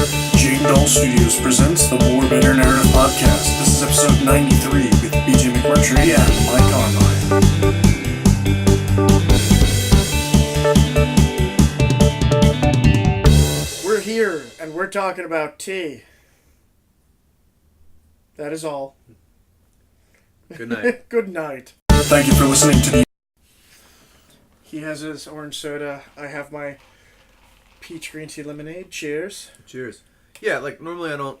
Studios presents the More Better Narrative podcast. This is episode 93 with BJ McMurtry and Mike Online. We're here and we're talking about tea. That is all. Good night. Good night. Thank you for listening to the... He has his orange soda. I have my peach green tea lemonade. Cheers. Cheers. Yeah, like normally I don't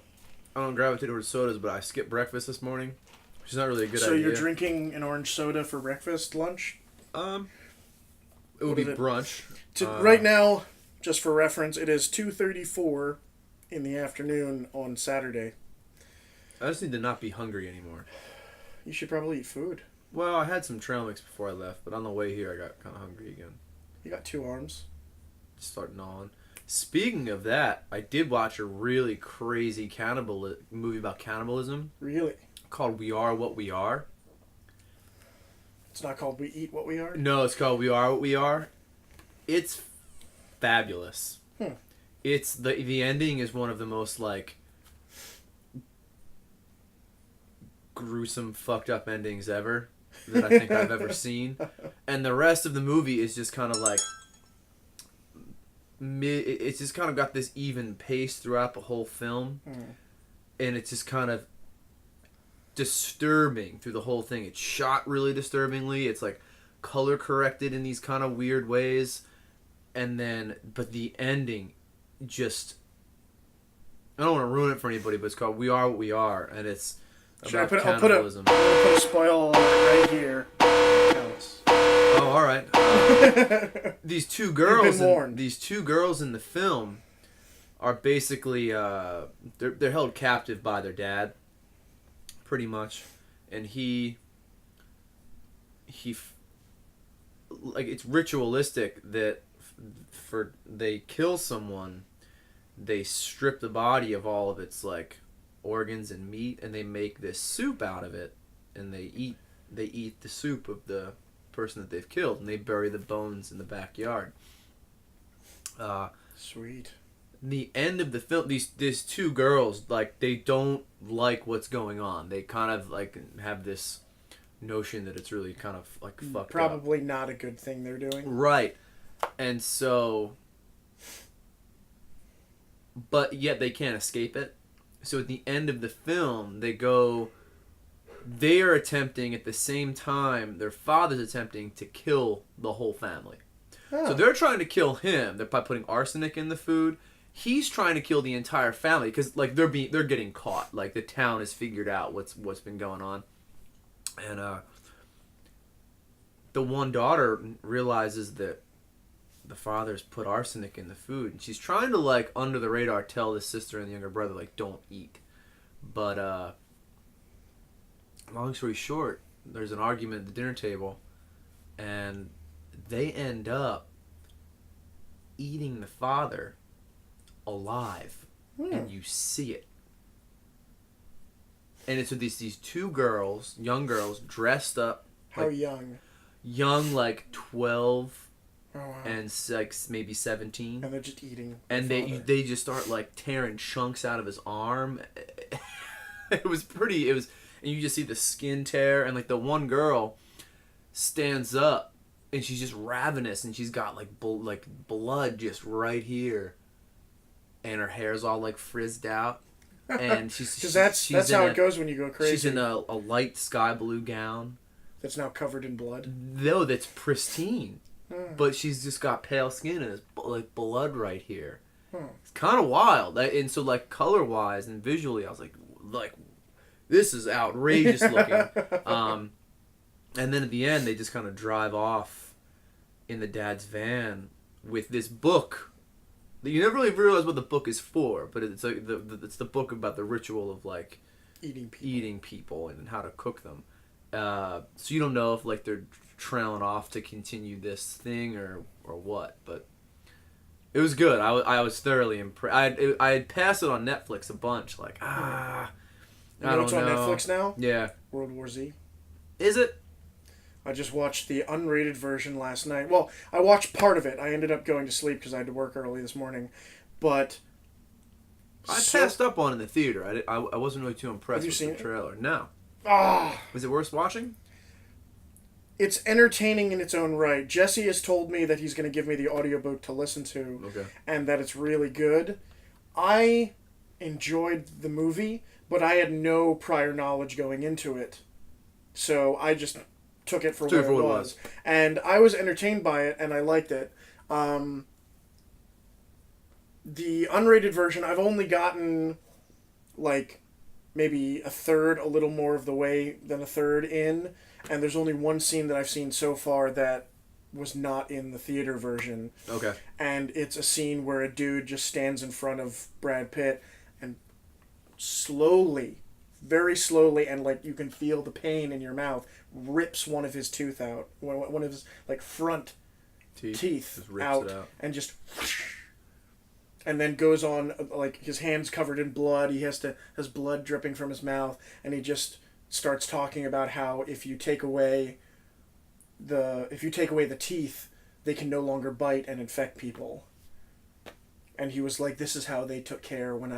gravitate towards sodas, but I skipped breakfast this morning, which is not really a good idea. So you're drinking an orange soda for breakfast, lunch? It would be brunch. Right now, just for reference, it is 2:34 in the afternoon on Saturday. I just need to not be hungry anymore. You should probably eat food. Well, I had some trail mix before I left, but on the way here I got kind of hungry again. You got two arms. Just start gnawing. Speaking of that, I did watch a really crazy movie about cannibalism. Really? Called We Are What We Are. It's not called We Eat What We Are? No, it's called We Are What We Are. It's fabulous. It's the ending is one of the most like gruesome, fucked up endings ever that I think I've ever seen. And the rest of the movie is just kind of like it's just kind of got this even pace throughout the whole film, and it's just kind of disturbing through the whole thing. It's shot really disturbingly. It's like color corrected in these kind of weird ways, and then but the ending just I don't want to ruin it for anybody, but it's called We Are What We Are, and it's about cannibalism. I'll put a spoiler right here. Oh, all right. These two girls in the film are basically they're held captive by their dad, pretty much, and he like it's ritualistic that they kill someone, they strip the body of all of its like organs and meat, and they make this soup out of it, and they eat the soup of the person that they've killed, and they bury the bones in the backyard. Sweet. The end of the film, these two girls, like, they don't like what's going on. They kind of like have this notion that it's really kind of like fucked Probably up. Not a good thing they're doing. Right. And so, but yet they can't escape it. So at the end of the film, they are attempting at the same time their father's attempting to kill the whole family. Oh. So they're trying to kill him. They're by putting arsenic in the food. He's trying to kill the entire family because like they're getting caught. Like the town has figured out what's been going on, and the one daughter realizes that the father's put arsenic in the food, and she's trying to like under the radar tell the sister and the younger brother like don't eat, but long story short, there's an argument at the dinner table, and they end up eating the father alive, and you see it. And it's with these two girls, young girls, dressed up. How young? Young, like 12, wow. And like maybe 17. And they're just eating. And they just start like tearing chunks out of his arm. It was. And you just see the skin tear, and like the one girl stands up, and she's just ravenous, and she's got like blood just right here, and her hair's all like frizzed out, and she's that's how it goes when you go crazy. She's in a light sky blue gown that's now covered in blood. No, that's pristine, but she's just got pale skin and it's like blood right here. It's kind of wild, and so like color wise and visually, I was like. This is outrageous looking. And then at the end, they just kind of drive off in the dad's van with this book. You never really realize what the book is for, but it's like it's the book about the ritual of like eating people and how to cook them. So you don't know if like they're trailing off to continue this thing or what, but it was good. I was thoroughly impressed. I had passed it on Netflix a bunch. Like You know what's on Netflix now? Yeah. World War Z. Is it? I just watched the unrated version last night. Well, I watched part of it. I ended up going to sleep because I had to work early this morning. But I passed up on it in the theater. I wasn't really too impressed Have you with seen the it? trailer. No. Ah, Was it worth watching? it's entertaining in its own right. Jesse has told me that he's going to give me the audiobook to listen to, Okay. and that it's really good. I enjoyed the movie, but I had no prior knowledge going into it. So I just took it for what it was. And I was entertained by it, and I liked it. The unrated version, I've only gotten, like, maybe a third, a little more of the way than a third in. And there's only one scene that I've seen so far that was not in the theater version. Okay. And it's a scene where a dude just stands in front of Brad Pitt and slowly, very slowly, and like you can feel the pain in your mouth, rips one of his tooth out, one of his like front teeth out, and just, and then goes on, like his hands covered in blood. He has blood dripping from his mouth, and he just starts talking about how if you take away the teeth, they can no longer bite and infect people. And he was like, this is how they took care when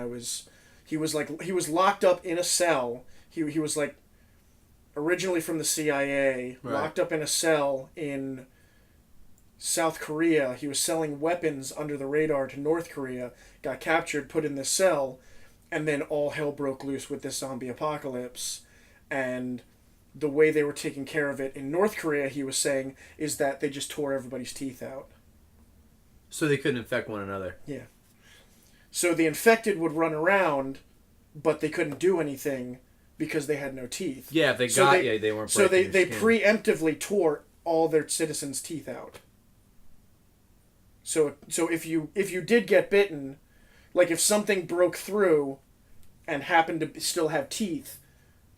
he was locked up in a cell. He was like originally from the CIA, right. Locked up in a cell in South Korea. He was selling weapons under the radar to North Korea, got captured, put in this cell, and then all hell broke loose with this zombie apocalypse. And the way they were taking care of it in North Korea, he was saying, is that they just tore everybody's teeth out. So they couldn't infect one another. Yeah. So the infected would run around, but they couldn't do anything because they had no teeth. Yeah, if they they weren't. So they preemptively tore all their citizens' teeth out. So if you did get bitten, like if something broke through and happened to still have teeth,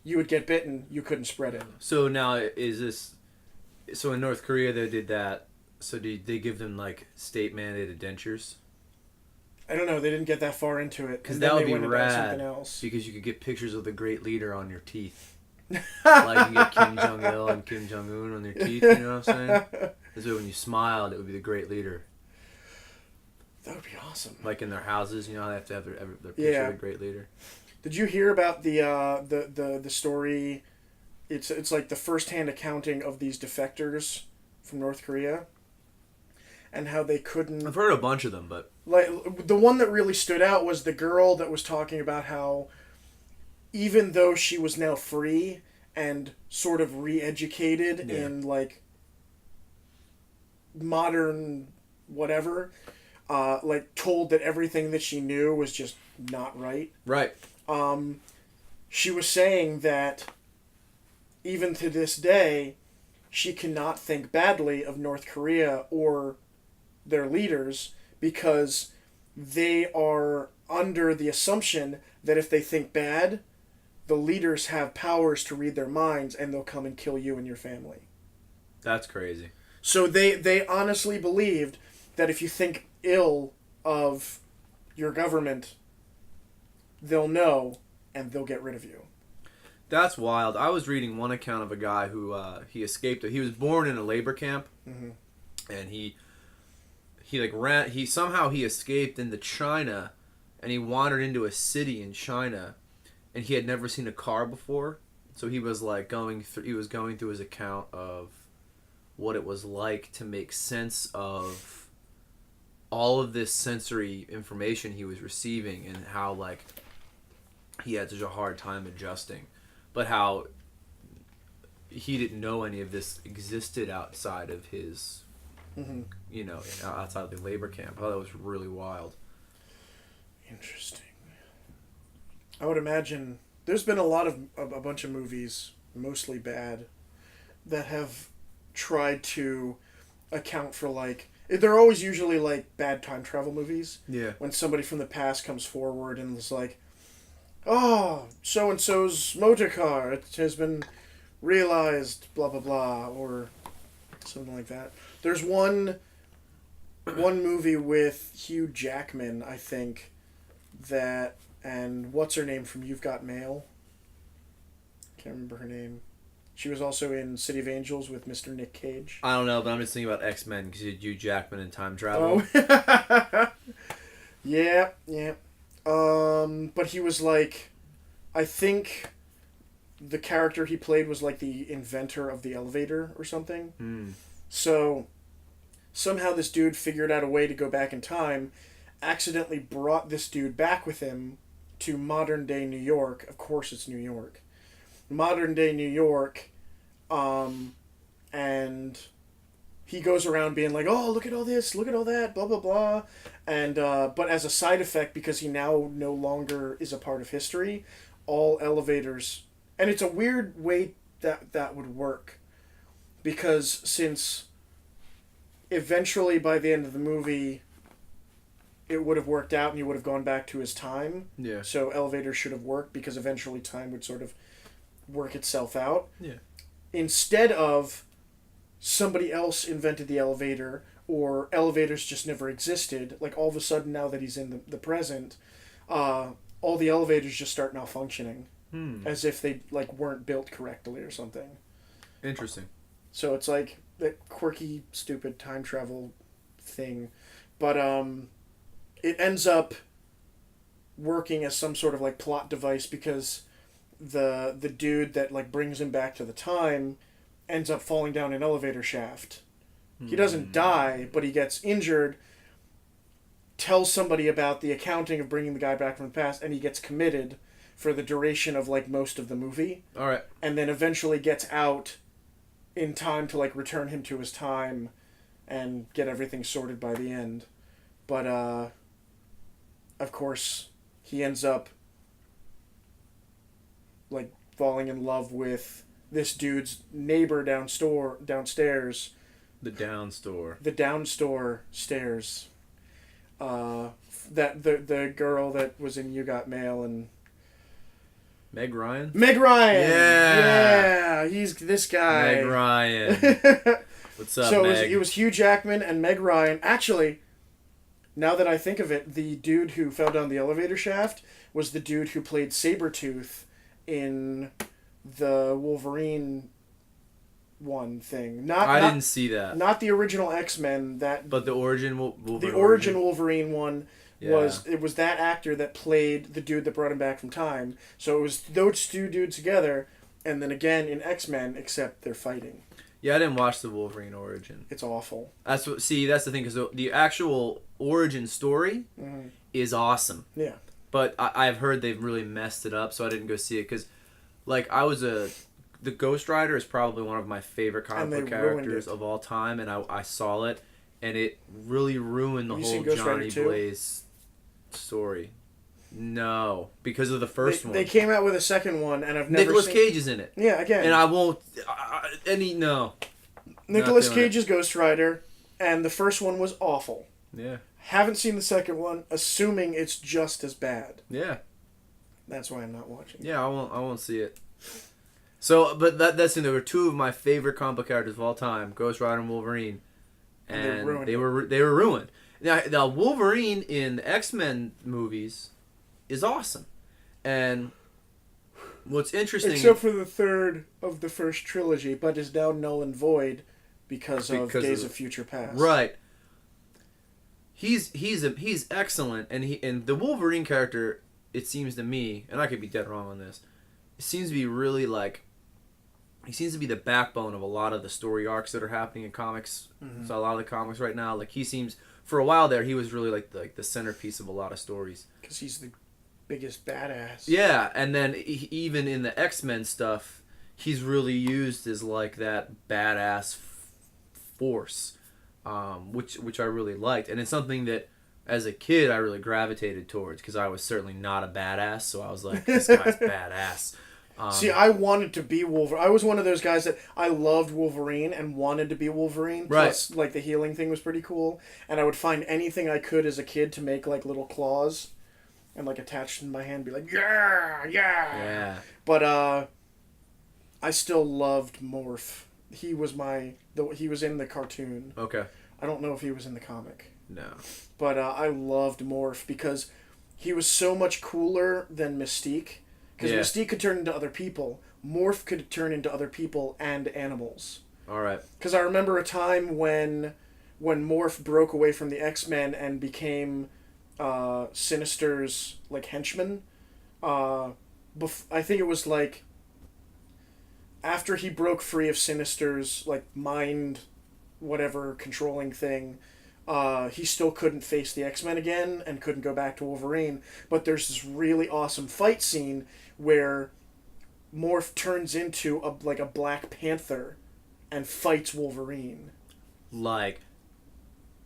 you would get bitten. You couldn't spread it. So now is this? So in North Korea they did that. So did they give them like state mandated dentures? I don't know. They didn't get that far into it. Because that would be rad. Because you could get pictures of the great leader on your teeth. Like you get Kim Jong Il and Kim Jong Un on their teeth. You know what I'm saying? This way, when you smiled, it would be the great leader. That would be awesome. Like in their houses, you know, they have to have their picture of the great leader. Did you hear about the story? It's like the first-hand accounting of these defectors from North Korea, and how they couldn't. I've heard a bunch of them, but like the one that really stood out was the girl that was talking about how, even though she was now free and sort of re-educated in like modern whatever, like told that everything that she knew was just not right. Right. She was saying that even to this day, she cannot think badly of North Korea or their leaders because they are under the assumption that if they think bad, the leaders have powers to read their minds and they'll come and kill you and your family. That's crazy. So they honestly believed that if you think ill of your government, they'll know and they'll get rid of you. That's wild. I was reading one account of a guy who he escaped. He was born in a labor camp, and he escaped into China, and he wandered into a city in China, and he had never seen a car before. So he was like going through his account of what it was like to make sense of all of this sensory information he was receiving, and how like he had such a hard time adjusting, but how he didn't know any of this existed outside of his, you know, outside of the labor camp. I thought that was really wild. Interesting. I would imagine there's been a bunch of movies, mostly bad, that have tried to account for like, they're always usually like bad time travel movies. Yeah. When somebody from the past comes forward and is like, oh, so-and-so's motor car, it has been realized, blah, blah, blah, or something like that. There's one movie with Hugh Jackman, I think, that, and what's her name from You've Got Mail? Can't remember her name. She was also in City of Angels with Mr. Nick Cage. I don't know, but I'm just thinking about X-Men because you had Hugh Jackman and time travel. Oh. Yeah. But he was like, I think the character he played was like the inventor of the elevator or something. Hmm. So somehow this dude figured out a way to go back in time, accidentally brought this dude back with him to modern day New York. Of course, it's New York. Modern day New York, and he goes around being like, "Oh, look at all this, look at all that, blah blah blah," and but as a side effect, because he now no longer is a part of history, all elevators, and it's a weird way that would work, because since eventually by the end of the movie it would have worked out and he would have gone back to his time. Yeah. So elevators should have worked because eventually time would sort of work itself out. Yeah. Instead of somebody else invented the elevator or elevators just never existed, like all of a sudden now that he's in the present, all the elevators just start malfunctioning. As if they like weren't built correctly or something. Interesting. So it's like that quirky, stupid time travel thing. But it ends up working as some sort of like plot device because the dude that like brings him back to the time ends up falling down an elevator shaft. He doesn't die, but he gets injured, tells somebody about the accounting of bringing the guy back from the past, and he gets committed for the duration of like most of the movie. All right. And then eventually gets out in time to like return him to his time and get everything sorted by the end. But of course he ends up like falling in love with this dude's neighbor downstairs. The down store. The down store stairs. That the girl that was in You Got Mail and Meg Ryan? Meg Ryan! Yeah! Yeah! He's this guy. Meg Ryan. What's up, so Meg? it was Hugh Jackman and Meg Ryan. Actually, now that I think of it, the dude who fell down the elevator shaft was the dude who played Sabretooth in the Wolverine one thing. I didn't see that. Not the original X-Men. But the origin Wolverine. The origin Wolverine one Yeah. it was that actor that played the dude that brought him back from time. So it was those two dudes together, and then again in X-Men, except they're fighting. Yeah, I didn't watch the Wolverine origin. It's awful. That's the thing, because the actual origin story is awesome. Yeah. But I've heard they've really messed it up, so I didn't go see it. Because, like, the Ghost Rider is probably one of my favorite comic book characters of all time, and I saw it, and it really ruined the whole Johnny Blaze story. No, because of the first one. They came out with a second one, and I've never Nicolas seen... Cage is in it. Yeah, again. And I won't... no. Nicolas Cage's Ghost Rider, and the first one was awful. Yeah. Haven't seen the second one, assuming it's just as bad. Yeah. That's why I'm not watching. Yeah, I won't see it. So, but that's the thing. There were two of my favorite comic book characters of all time, Ghost Rider and Wolverine, and they were ruined. Now Wolverine in the X-Men movies is awesome, and what's interesting, except for the third of the first trilogy, but is now null and void because of Days of Future Past. Right. He's excellent, and the Wolverine character, it seems to me, and I could be dead wrong on this, it seems to be really like, he seems to be the backbone of a lot of the story arcs that are happening in comics. So a lot of the comics right now, like he seems, for a while there, he was really like the centerpiece of a lot of stories. Because he's the biggest badass. Yeah, and then even in the X-Men stuff, he's really used as like that badass force, which I really liked, and it's something that as a kid I really gravitated towards because I was certainly not a badass, so I was like, this guy's badass. See, I wanted to be Wolverine. I was one of those guys that I loved Wolverine and wanted to be Wolverine. Right. Plus, like, the healing thing was pretty cool. And I would find anything I could as a kid to make, like, little claws and, like, attached in my hand, be like, yeah, yeah. Yeah. But, I still loved Morph. He was he was in the cartoon. Okay. I don't know if he was in the comic. No. But, I loved Morph because he was so much cooler than Mystique. Because Mystique could turn into other people. Morph could turn into other people and animals. All right. Because I remember a time when Morph broke away from the X-Men and became Sinister's like henchman. I think it was like after he broke free of Sinister's like mind, whatever controlling thing. He still couldn't face the X-Men again and couldn't go back to Wolverine. But there's this really awesome fight scene where Morph turns into a Black Panther and fights Wolverine. Like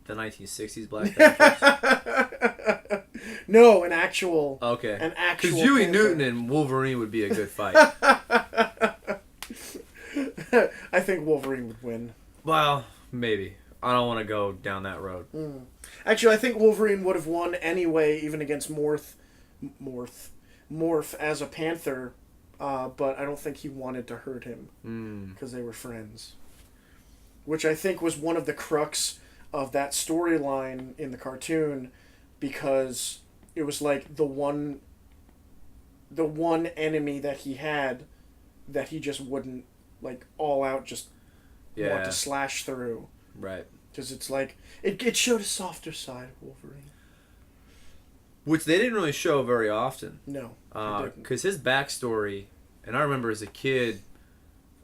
the 1960s Black Panthers? No, an actual. Okay. An actual. Because Huey Panther. Newton and Wolverine would be a good fight. I think Wolverine would win. Well, maybe. I don't want to go down that road. Actually, I think Wolverine would have won anyway, even against Morph as a Panther, but I don't think he wanted to hurt him because they were friends. Which I think was one of the crux of that storyline in the cartoon, because it was like the one enemy that he had that he just wouldn't like all out just want to slash through. Right. Because it's like, it showed a softer side of Wolverine. Which they didn't really show very often. No. Because his backstory, and I remember as a kid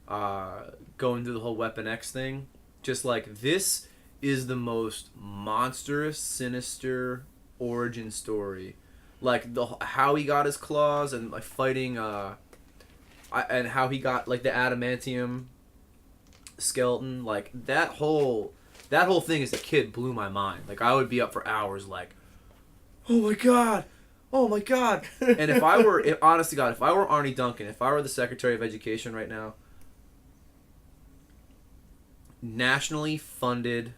going through the whole Weapon X thing, just like, this is the most monstrous, sinister origin story. Like, how he got his claws and like fighting, and how he got like the adamantium skeleton, like that whole thing as a kid blew my mind. Like, I would be up for hours like, oh my god, and honest to God, if I were Arnie Duncan, if I were the Secretary of Education right now, nationally funded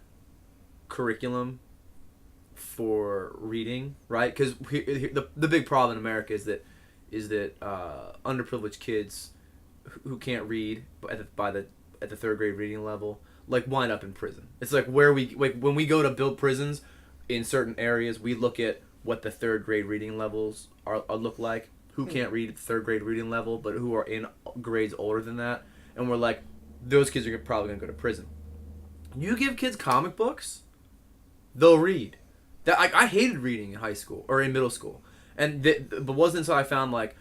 curriculum for reading, right? Because the big problem in America is that underprivileged kids who can't read at the third grade reading level like wind up in prison. It's like when we go to build prisons in certain areas, we look at what the third grade reading levels look like. Who can't read at the third grade reading level, but who are in grades older than that, and we're like, those kids are probably gonna go to prison. You give kids comic books, they'll read. That I hated reading in high school or in middle school, but wasn't until I found like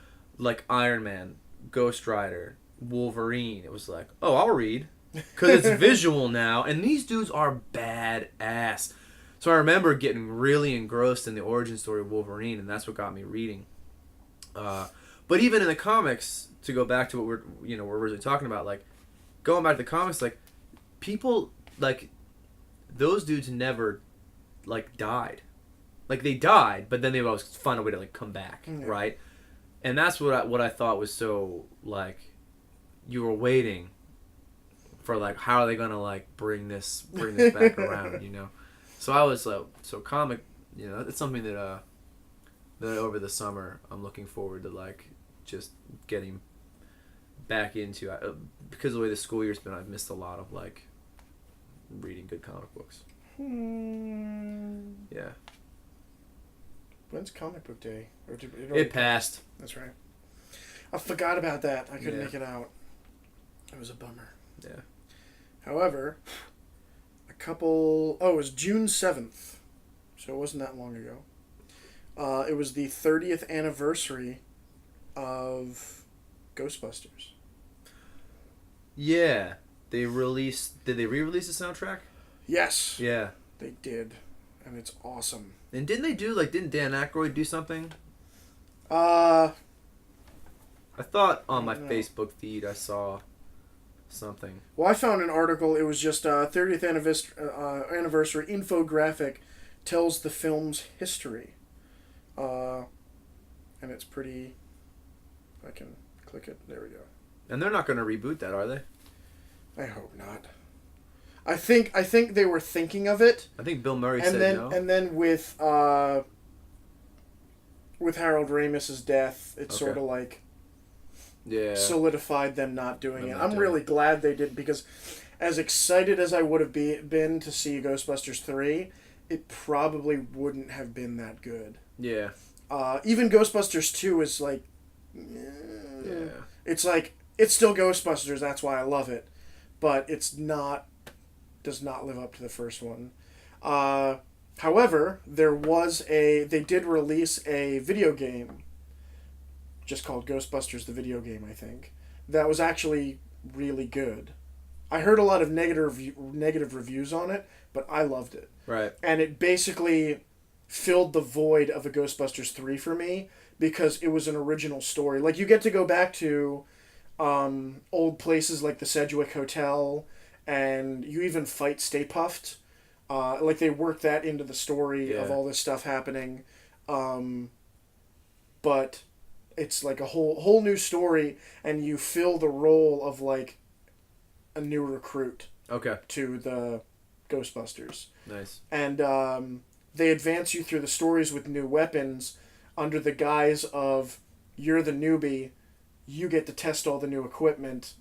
Iron Man, Ghost Rider, Wolverine. It was like, oh, I'll read, because it's visual now, and these dudes are badass. So I remember getting really engrossed in the origin story of Wolverine, and that's what got me reading. But even in the comics, to go back to what we're originally talking about, like going back to the comics, like people like those dudes never like died. Like they died, but then they would always find a way to like come back, right? And that's what I thought was so like, you were waiting for like, how are they gonna like bring this back around, you know? So I was so comic, you know, it's something that over the summer I'm looking forward to like just getting back into, because of the way the school year's been. I've missed a lot of like reading good comic books. Yeah. When's comic book day? It passed. That's right. I forgot about that. I couldn't make it out. It was a bummer. Yeah. However, it was June 7th, so it wasn't that long ago. It was the 30th anniversary of Ghostbusters. Yeah. Did they re-release the soundtrack? Yes. Yeah. They did. And it's awesome. And didn't Dan Aykroyd do something? I thought on my Facebook feed I saw something. Well, I found an article. It was just 30th anniversary infographic tells the film's history. And it's pretty... If I can click it. There we go. And they're not going to reboot that, are they? I hope not. I think they were thinking of it. I think Bill Murray said no. And then with Harold Ramis's death, it sort of like solidified them not doing it. I'm really glad they did, because as excited as I would have been to see Ghostbusters 3, it probably wouldn't have been that good. Yeah. Even Ghostbusters 2 is like... It's like, it's still Ghostbusters, that's why I love it. But it's not... does not live up to the first one. However, they did release a video game just called Ghostbusters the video game, I think. That was actually really good. I heard a lot of negative reviews on it, but I loved it. Right. And it basically filled the void of a Ghostbusters 3 for me because it was an original story. Like, you get to go back to old places like the Sedgwick Hotel, and you even fight Stay Puft. Like, they work that into the story of all this stuff happening. But it's like a whole new story, and you fill the role of, like, a new recruit to the Ghostbusters. Nice. And they advance you through the stories with new weapons under the guise of, you're the newbie, you get to test all the new equipment,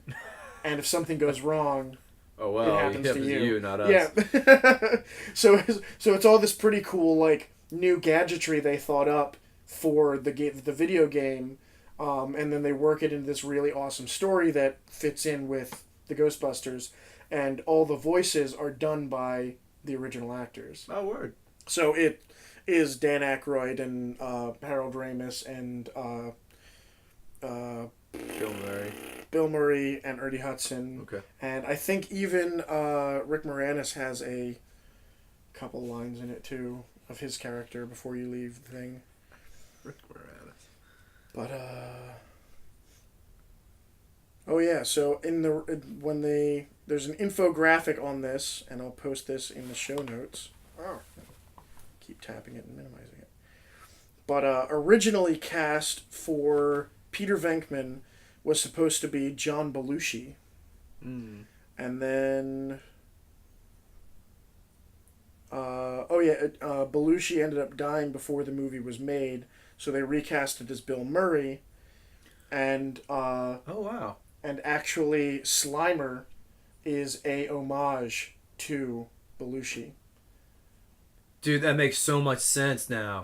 and if something goes wrong, oh well, it happens to you. Not us. Yeah. so it's all this pretty cool, like, new gadgetry they thought up for the video game, and then they work it into this really awesome story that fits in with the Ghostbusters, and all the voices are done by the original actors. Oh, word. So it is Dan Aykroyd and Harold Ramis and Bill Murray and Ernie Hudson. Okay. And I think even Rick Moranis has a couple lines in it too of his character before you leave the thing. Rick Moranis. But oh yeah, so there's an infographic on this, and I'll post this in the show notes. Oh, keep tapping it and minimizing it. But originally cast for Peter Venkman was supposed to be John Belushi. Mm. And then Belushi ended up dying before the movie was made, so they recast it as Bill Murray. And oh wow. And actually Slimer is a homage to Belushi. Dude, that makes so much sense now.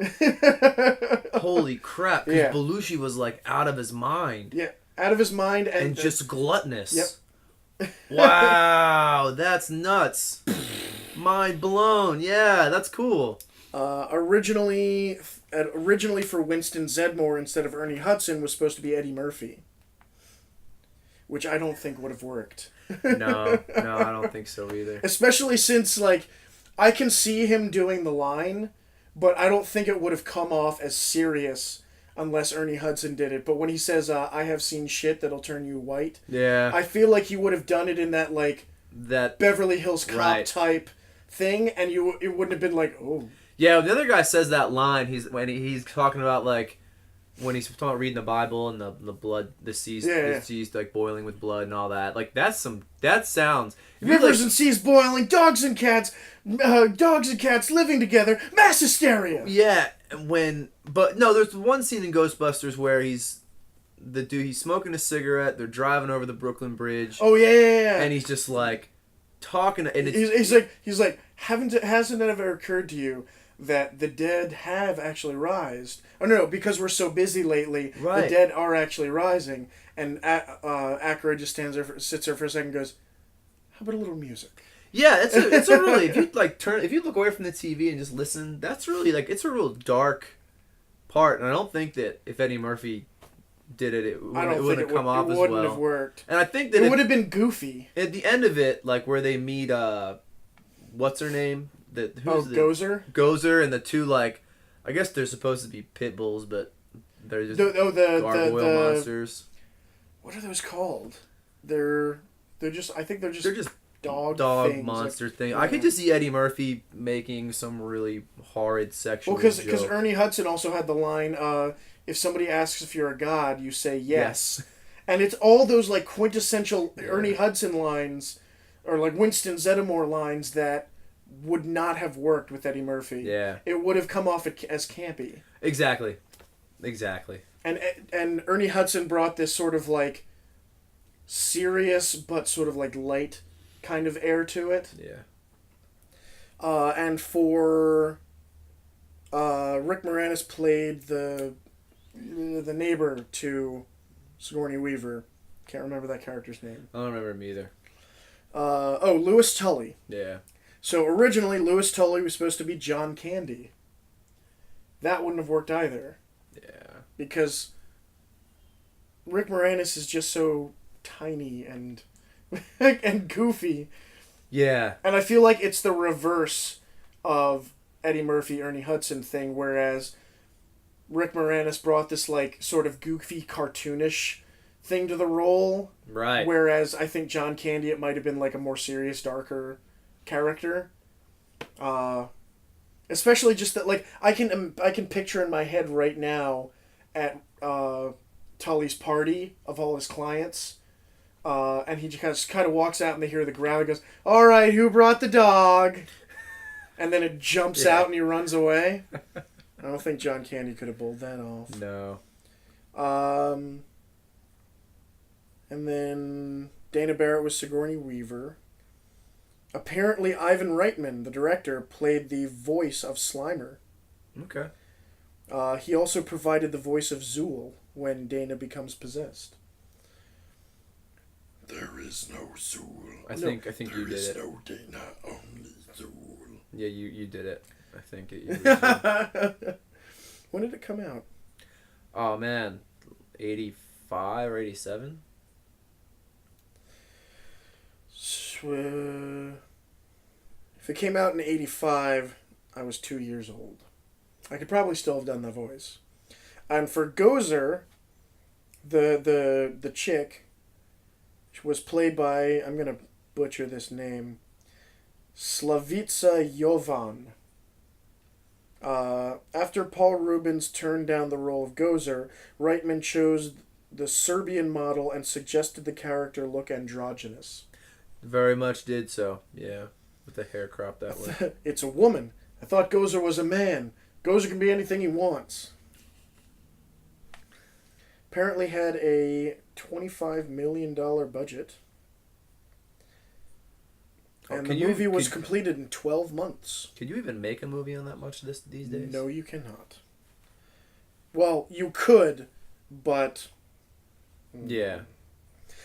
Holy crap, because Belushi was like out of his mind. Yeah, out of his mind and just gluttonous. Yep. Wow, that's nuts. Mind blown. Yeah, that's cool. Originally for Winston Zeddemore instead of Ernie Hudson was supposed to be Eddie Murphy, which I don't think would have worked. No, I don't think so either. Especially since, like, I can see him doing the line, but I don't think it would have come off as serious unless Ernie Hudson did it. But when he says, I have seen shit that'll turn you white, yeah, I feel like he would have done it in that, like, that Beverly Hills Cop type thing, and it wouldn't have been like, oh. Yeah, the other guy says that line, he's talking about, like, when he's talking about reading the Bible and the blood, the seas like boiling with blood and all that. Like, that sounds... Rivers and seas boiling, dogs and cats living together, mass hysteria. Yeah, but no, there's one scene in Ghostbusters where he's smoking a cigarette, they're driving over the Brooklyn Bridge. Oh, yeah. And he's just, like, talking, and he's like, hasn't it ever occurred to you that the dead have actually rised? Oh no, because we're so busy lately, the dead are actually rising. And Aykroyd just sits there for a second, and goes, "How about a little music?" Yeah, it's a really, if you look away from the TV and just listen, that's really, like, it's a real dark part, and I don't think that if Eddie Murphy did it, it wouldn't have come off as well. It wouldn't have worked. And I think that it would have been goofy. At the end of it, like, where they meet, what's her name? Gozer? Gozer, and the two, like, I guess they're supposed to be pit bulls, but they're just gargoyle monsters. What are those called? They're just dog things. Monster thing. Yeah. I could just see Eddie Murphy making some really horrid sexual because Ernie Hudson also had the line, if somebody asks if you're a god, you say yes. And it's all those, like, quintessential Ernie Hudson lines, or, like, Winston Zeddemore lines that would not have worked with Eddie Murphy. Yeah. It would have come off as campy. Exactly. And Ernie Hudson brought this sort of, like, serious but sort of, like, light kind of air to it. Yeah. And for Rick Moranis played the neighbor to Sigourney Weaver. Can't remember that character's name. I don't remember him either. Louis Tully. Yeah. So originally, Louis Tully was supposed to be John Candy. That wouldn't have worked either. Yeah. Because Rick Moranis is just so tiny and and goofy. Yeah. And I feel like it's the reverse of Eddie Murphy, Ernie Hudson thing, whereas Rick Moranis brought this like sort of goofy, cartoonish thing to the role. Right. Whereas I think John Candy, it might have been like a more serious, darker character. Especially just that, like I can picture in my head right now at Tully's party of all his clients, and he just kind of walks out and they hear the growl. He goes, "All right, who brought the dog?" And then it jumps out and he runs away. I don't think John Candy could have pulled that off. No. And then Dana Barrett was Sigourney Weaver. Apparently, Ivan Reitman, the director, played the voice of Slimer. Okay. He also provided the voice of Zool when Dana becomes possessed. There is no Zool. I think you did it. There is no Dana, only Zool. Yeah, you did it. I think it. When did it come out? Oh man, 85 or 87. If it came out in 85, I was 2 years old. I could probably still have done the voice. And for Gozer, the chick, was played by, I'm going to butcher this name, Slavica Jovan. After Paul Rubens turned down the role of Gozer, Reitman chose the Serbian model and suggested the character look androgynous. Very much did so. Yeah, with the hair cropped that way. It's a woman. I thought Gozer was a man. Gozer can be anything he wants. Apparently had a $25 million budget. And the movie was completed in 12 months. Could you even make a movie on that much these days? No, you cannot. Well, you could, but... Yeah.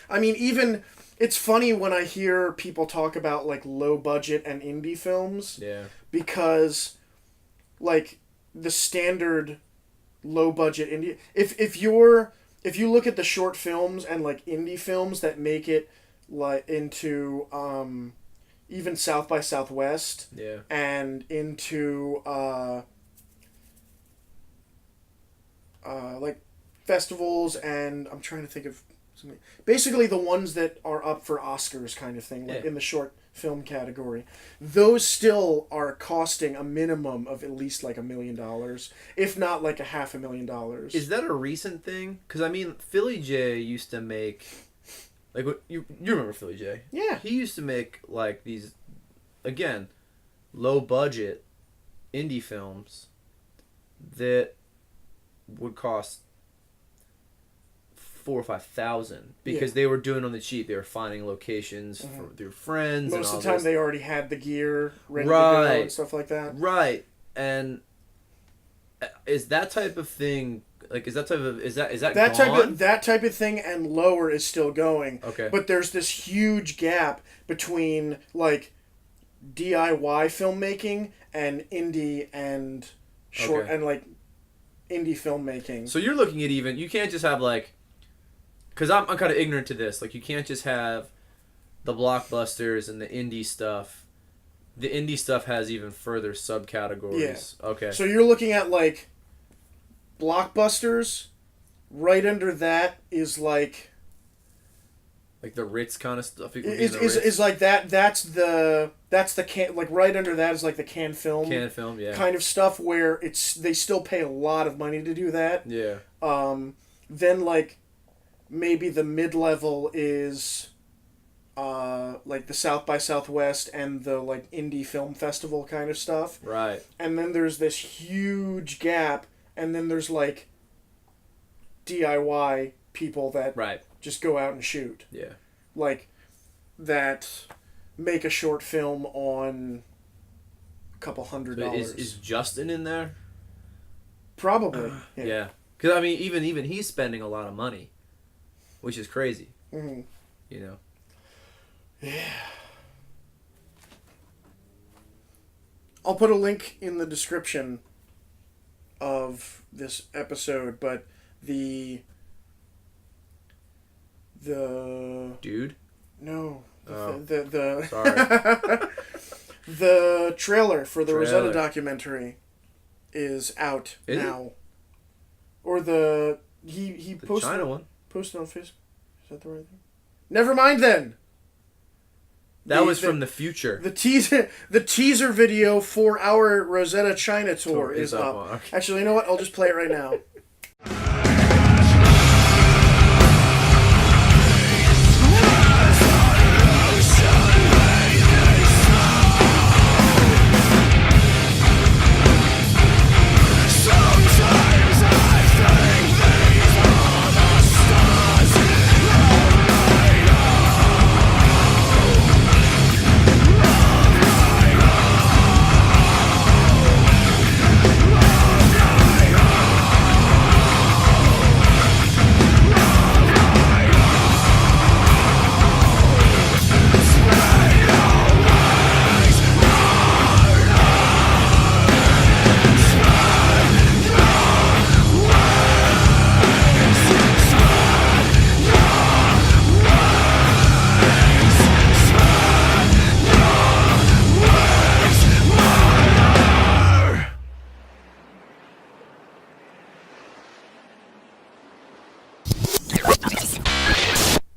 I mean, even... It's funny when I hear people talk about, like, low-budget and indie films. Yeah. Because, like, the standard low-budget indie... If you look at the short films and, like, indie films that make it, like, into, even South by Southwest... Yeah. And into, like, festivals and... I'm trying to think of... Basically the ones that are up for Oscars kind of thing, like in the short film category. Those still are costing a minimum of at least like $1 million, if not like $500,000. Is that a recent thing? Because I mean, Philly J used to make, like, you remember Philly J? Yeah. He used to make like these, again, low budget indie films that would cost $4,000 or $5,000 because they were doing on the cheap. They were finding locations through friends. Most and of the time, they already had the gear ready to Right. go and stuff like that. Right, and is that type of thing like is that gone? That type of thing and lower is still going. Okay, but there's this huge gap between like DIY filmmaking and indie and short and like indie filmmaking. So you're looking at you can't just have like. Because I'm kind of ignorant to this. Like, you can't just have the blockbusters and the indie stuff. The indie stuff has even further subcategories. Yeah. Okay. So you're looking at, like, blockbusters. Right under that is, like... Like the Ritz kind of stuff? Is like that. That's the can... Like, right under that is, like, the Cannes Film. Cannes Film, yeah. Kind of stuff where they still pay a lot of money to do that. Yeah. Then, like... Maybe the mid-level is like the South by Southwest and the like indie film festival kind of stuff. Right. And then there's this huge gap, and then there's like DIY people that just go out and shoot. Yeah. Like that make a short film on a couple $100. Is Justin in there? Probably. Yeah. Because I mean, even he's spending a lot of money. Which is crazy. Mm-hmm. You know? Yeah. I'll put a link in the description of this episode, but the Dude? no Oh. the Sorry. the trailer for the Rosetta Trailer. documentary is out Is it? now. Or he The posted China one. posted on Facebook. Is that the right thing? Never mind then. That was from the future. The teaser video for our Rosetta China tour is up. Okay. Actually, you know what? I'll just play it right now.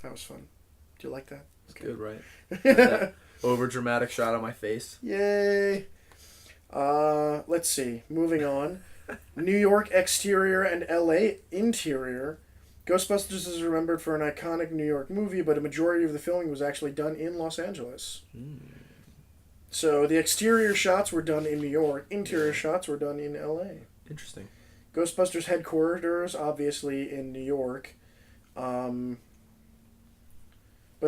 That was fun. Do you like that? It's good, right? That over dramatic shot on my face. Yay. Let's see. Moving on. New York exterior and LA interior. Ghostbusters is remembered for an iconic New York movie, but a majority of the filming was actually done in Los Angeles. So the exterior shots were done in New York. Interior shots were done in LA. Interesting. Ghostbusters headquarters, obviously, in New York. But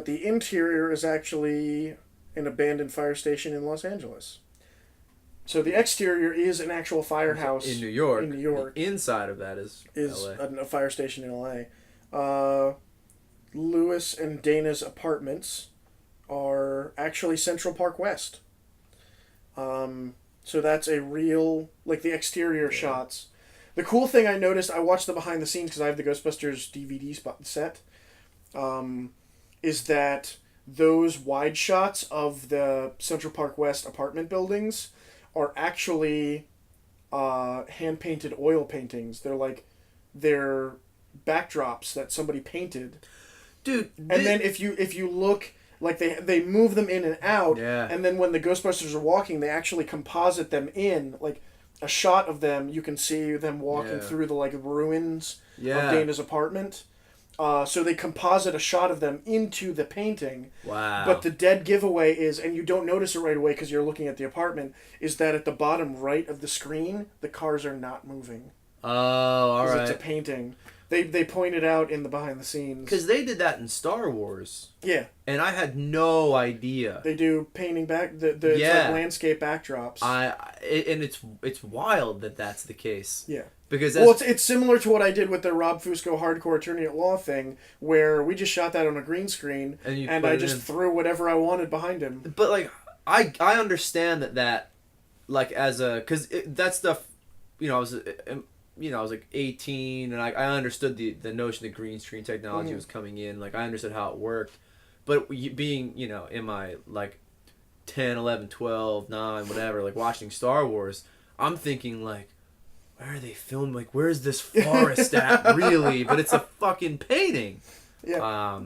the interior is actually an abandoned fire station in Los Angeles. So the exterior is an actual firehouse In New York. In New York. The inside of that is LA. A fire station in LA. Lewis and Dana's apartments are actually Central Park West. So that's a real, like the exterior shots. The cool thing I noticed, I watched the behind the scenes because I have the Ghostbusters DVD set, is that those wide shots of the Central Park West apartment buildings are actually hand-painted oil paintings. They're backdrops that somebody painted. Dude, And then if you look, like they move them in and out, Yeah. and then when the Ghostbusters are walking, they actually composite them in, like a shot of them. You can see them walking through the ruins of Dana's apartment. So they composite a shot of them into the painting. Wow. But the dead giveaway is, and you don't notice it right away because you're looking at the apartment, is that at the bottom right of the screen, the cars are not moving. Oh, all right. It's a painting. They pointed out in the behind the scenes. Because they did that in Star Wars. Yeah. And I had no idea. They do painting back it's like landscape backdrops. And it's wild that that's the case. Yeah. Because it's similar to what I did with the Rob Fusco Hardcore Attorney at Law thing, where we just shot that on a green screen, and I just threw whatever I wanted behind him. But like I understand that like as a because that stuff, I was like 18 and I understood the notion that green screen technology was coming in. Like I understood how it worked, but being in my like 10, 11, 12, 9, whatever, like watching Star Wars, I'm thinking like, where are they filming? Like, where's this forest at, really? But it's a fucking painting. Yeah.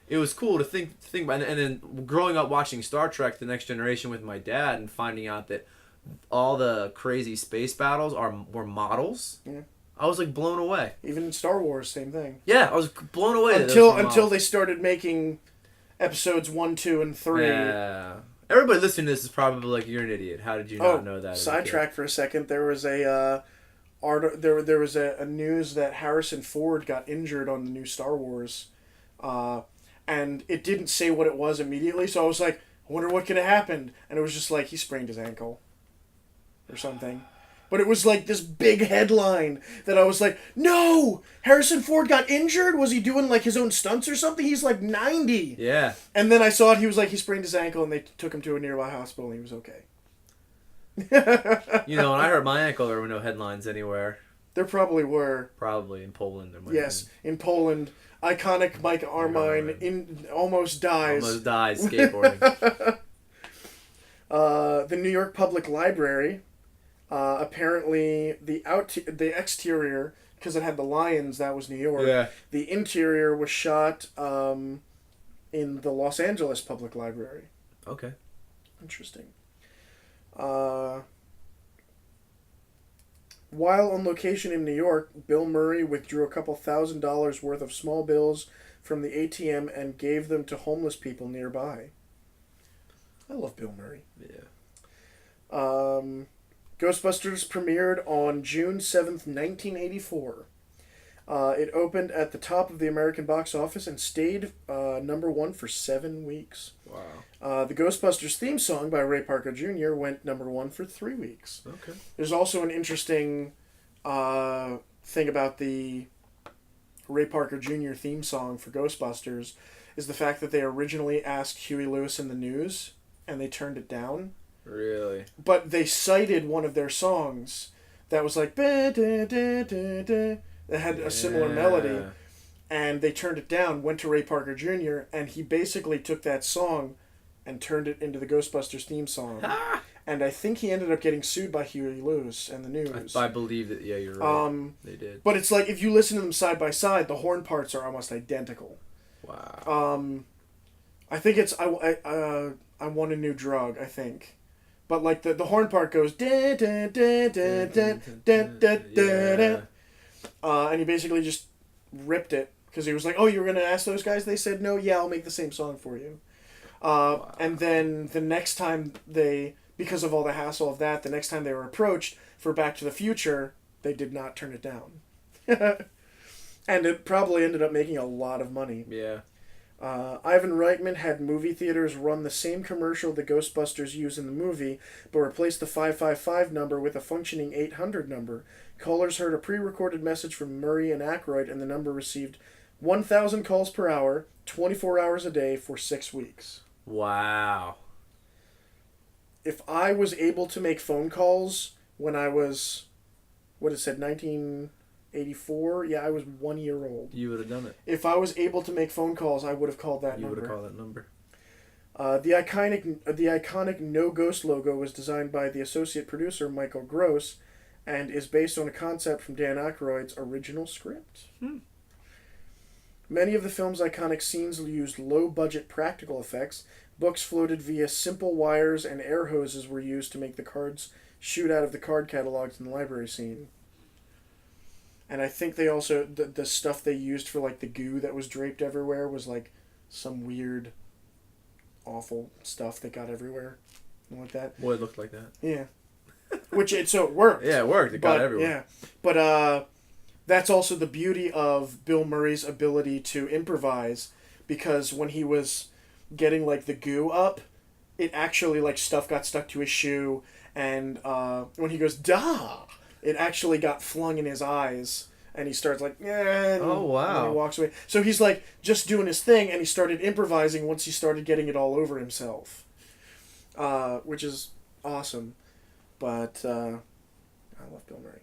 It was cool to think about. And then growing up watching Star Trek: The Next Generation with my dad and finding out that all the crazy space battles were models. Yeah. I was like blown away. Even in Star Wars, same thing. Yeah, I was blown away. Until they started making episodes 1, 2, and 3. Yeah. Everybody listening to this is probably like, you're an idiot. How did you not know that? Sidetrack for a second. There was there was a news that Harrison Ford got injured on the new Star Wars, and it didn't say what it was immediately. So I was like, I wonder what could have happened, and it was just like he sprained his ankle, or something. But it was like this big headline that I was like, no! Harrison Ford got injured? Was he doing like his own stunts or something? He's like 90. Yeah. And then I saw it, he sprained his ankle and they took him to a nearby hospital and he was okay. You know, when I hurt my ankle, there were no headlines anywhere. There probably were. Probably in Poland there might Yes, in Poland, iconic Mike Armine almost dies. Almost died skateboarding. The New York Public Library, apparently the exterior, because it had the lions, that was New York. Yeah. The interior was shot in the Los Angeles Public Library. Okay. Interesting. While on location in New York, Bill Murray withdrew a couple $1,000s worth of small bills from the ATM and gave them to homeless people nearby. I love Bill Murray. Yeah. Ghostbusters premiered on June 7th, 1984. It opened at the top of the American box office and stayed number one for 7 weeks. Wow. The Ghostbusters theme song by Ray Parker Jr. went number one for 3 weeks. Okay. There's also an interesting thing about the Ray Parker Jr. theme song for Ghostbusters is the fact that they originally asked Huey Lewis and the News, and they turned it down. Really? But they cited one of their songs that was like that had a similar melody, and they turned it down. Went to Ray Parker Jr. and he basically took that song and turned it into the Ghostbusters theme song. And I think he ended up getting sued by Huey Lewis and the News. I believe that. Yeah, you're right. They did. But it's like if you listen to them side by side, the horn parts are almost identical. Wow. I think it's I want a new drug. I think. But like the horn part goes da da da da da da da da, and he basically just ripped it because he was like, "Oh, you were gonna ask those guys?" They said, "No, yeah, I'll make the same song for you." Wow. And then the next time because of all the hassle of that, the next time they were approached for Back to the Future, they did not turn it down, and it probably ended up making a lot of money. Yeah. Ivan Reitman had movie theaters run the same commercial the Ghostbusters use in the movie, but replaced the 555 number with a functioning 800 number. Callers heard a pre-recorded message from Murray and Aykroyd, and the number received 1,000 calls per hour, 24 hours a day for 6 weeks. Wow. If I was able to make phone calls when I was, 1984? Yeah, I was 1 year old. You would have done it. If I was able to make phone calls, I would have called that number. You would have called that number. The iconic No Ghost logo was designed by the associate producer Michael Gross, and is based on a concept from Dan Aykroyd's original script. Many of the film's iconic scenes used low-budget practical effects. Books floated via simple wires, and air hoses were used to make the cards shoot out of the card catalogs in the library scene. And I think they also the stuff they used for like the goo that was draped everywhere was like some weird, awful stuff that got everywhere, like that. Boy, it looked like that. Yeah, so it worked. Yeah, it worked. It got everywhere. Yeah, but that's also the beauty of Bill Murray's ability to improvise, because when he was getting like the goo up, it actually like stuff got stuck to his shoe, and when he goes "da," it actually got flung in his eyes, and he starts like, yeah. Oh, wow. And he walks away. So he's like just doing his thing, and he started improvising once he started getting it all over himself, which is awesome. But I love Bill Murray.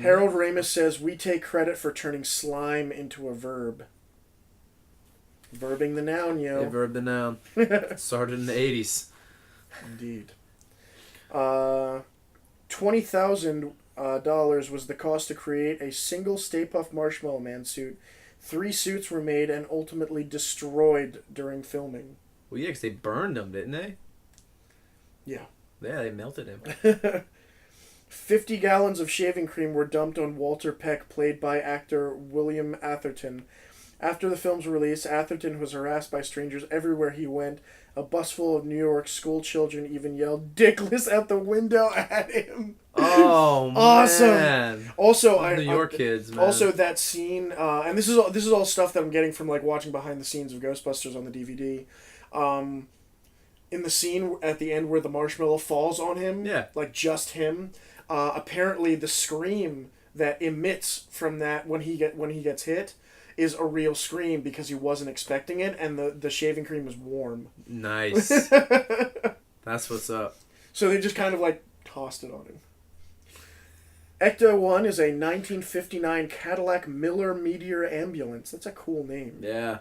Harold Ramis says, "We take credit for turning slime into a verb." Verbing the noun, yo. They verbed the noun. Started in the 80s. Indeed. $20,000 was the cost to create a single Stay Puft Marshmallow Man suit. 3 suits were made and ultimately destroyed during filming. Well, yeah, because they burned him, didn't they? Yeah. Yeah, they melted him. 50 gallons of shaving cream were dumped on Walter Peck, played by actor William Atherton. After the film's release, Atherton was harassed by strangers everywhere he went. A bus full of New York school children even yelled "Dickless" out the window at him. Oh, awesome. Man. Also, New York kids, man. Also, that scene, and this is all stuff that I'm getting from like watching behind the scenes of Ghostbusters on the DVD. In the scene at the end where the marshmallow falls on him, like just him, apparently the scream that emits from that when he gets hit is a real scream, because he wasn't expecting it, and the shaving cream was warm. Nice. That's what's up. So they just kind of like tossed it on him. Ecto-1 is a 1959 Cadillac Miller Meteor ambulance. That's a cool name. Yeah.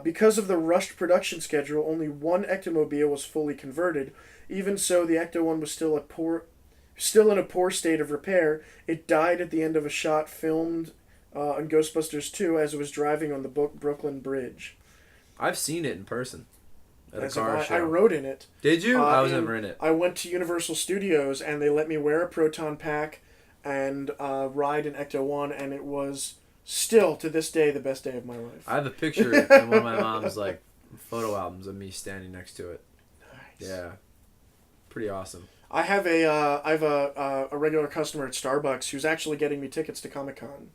Because of the rushed production schedule, only one Ectomobile was fully converted. Even so, the Ecto-1 was still in a poor state of repair. It died at the end of a shot filmed on Ghostbusters 2 as it was driving on the Brooklyn Bridge. I've seen it in person at a As car if show. I wrote in it. Did you? I was never in it. I went to Universal Studios and they let me wear a proton pack and ride an Ecto-1, and it was still, to this day, the best day of my life. I have a picture in one of my mom's like photo albums of me standing next to it. Nice. Yeah. Pretty awesome. I have a regular customer at Starbucks who's actually getting me tickets to Comic-Con.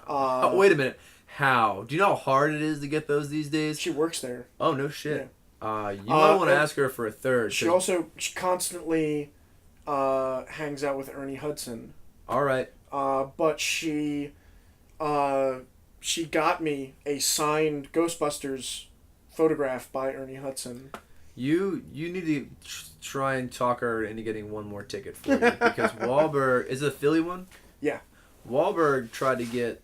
Oh, wait a minute. How? Do you know how hard it is to get those these days? She works there. Oh, no shit. You might want to ask her for a third. She constantly hangs out with Ernie Hudson. All right. But she got me a signed Ghostbusters photograph by Ernie Hudson. You need to try and talk her into getting one more ticket for you because Wahlberg is it a Philly one. Yeah. Wahlberg tried to get,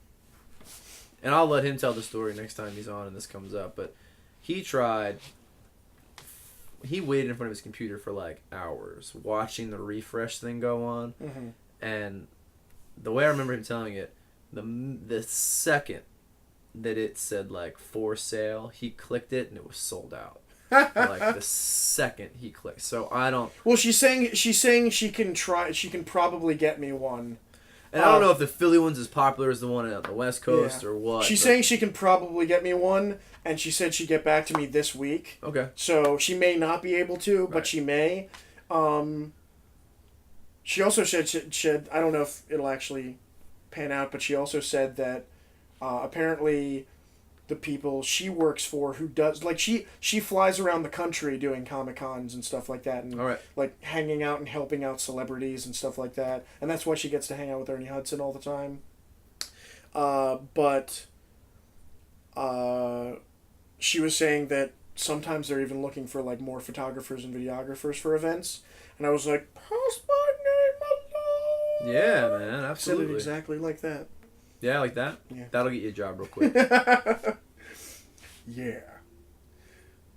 and I'll let him tell the story next time he's on and this comes up. But he tried. He waited in front of his computer for like hours watching the refresh thing go on, and the way I remember him telling it, the second that it said like for sale, he clicked it and it was sold out. Like the second he clicked. So I don't. Well, she's saying she can try. She can probably get me one. And I don't know if the Philly one's as popular as the one on the West Coast or what. She's saying she can probably get me one, and she said she'd get back to me this week. Okay. So she may not be able to, but she may. She also said I don't know if it'll actually pan out, but she also said that apparently the people she works for who does like she flies around the country doing Comic-Cons and stuff like that, and like hanging out and helping out celebrities and stuff like that, and that's why she gets to hang out with Ernie Hudson all the time. But she was saying that sometimes they're even looking for like more photographers and videographers for events, and I was like, pass my name along. Yeah, man, absolutely. Said it exactly like that. Yeah, like that? Yeah. That'll get you a job real quick. Yeah.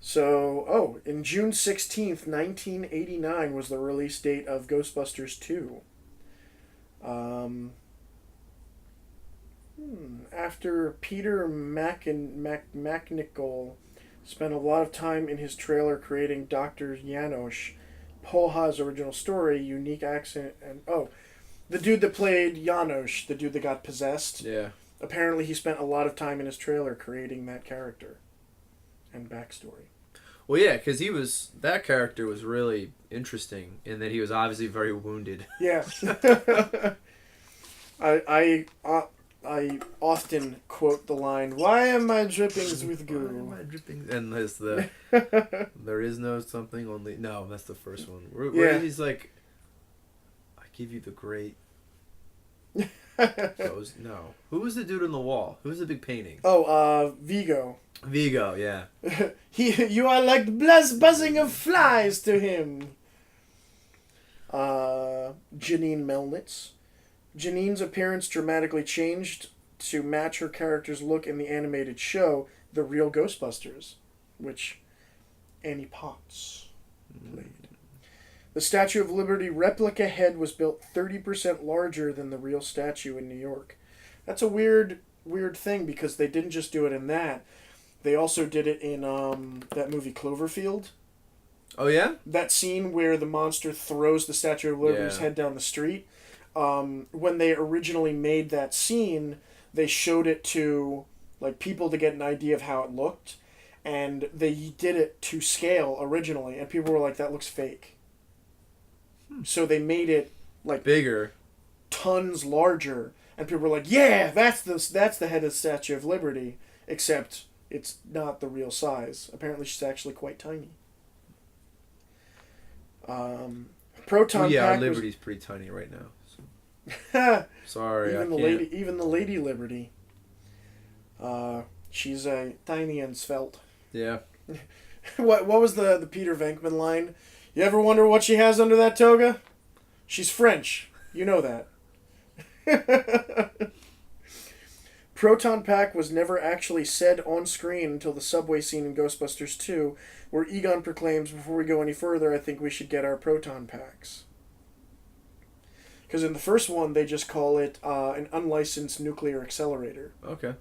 So, in June 16th, 1989 was the release date of Ghostbusters 2. After Peter McNichol spent a lot of time in his trailer creating Dr. Janosch, Polha's original story, unique accent, and... the dude that played Janosch, the dude that got possessed. Yeah. Apparently he spent a lot of time in his trailer creating that character and backstory. Well, yeah, because that character was really interesting in that he was obviously very wounded. Yeah. I often quote the line, "Why am my drippings with goo?" Why am I dripping? And there's there is no something only... No, that's the first one. Where he's like... Give you the great. No. Who was the dude on the wall? Who was the big painting? Vigo. Vigo, yeah. You are like the buzzing of flies to him. Janine Melnitz. Janine's appearance dramatically changed to match her character's look in the animated show, The Real Ghostbusters, which Annie Potts played. The Statue of Liberty replica head was built 30% larger than the real statue in New York. That's a weird thing because they didn't just do it in that. They also did it in that movie Cloverfield. Oh, yeah? That scene where the monster throws the Statue of Liberty's head down the street. When they originally made that scene, they showed it to like people to get an idea of how it looked. And they did it to scale originally. And people were like, that looks fake. So they made it like bigger, tons larger, and people were like, "Yeah, that's the head of the Statue of Liberty." Except it's not the real size. Apparently, she's actually quite tiny. Proton pack. Our Liberty's pretty tiny right now. So. Sorry, even the Lady Liberty. She's tiny and svelte. Yeah. What was the Peter Venkman line? You ever wonder what she has under that toga? She's French. You know that. Proton pack was never actually said on screen until the subway scene in Ghostbusters 2, where Egon proclaims, before we go any further, I think we should get our proton packs. Because in the first one, they just call it an unlicensed nuclear accelerator. Okay.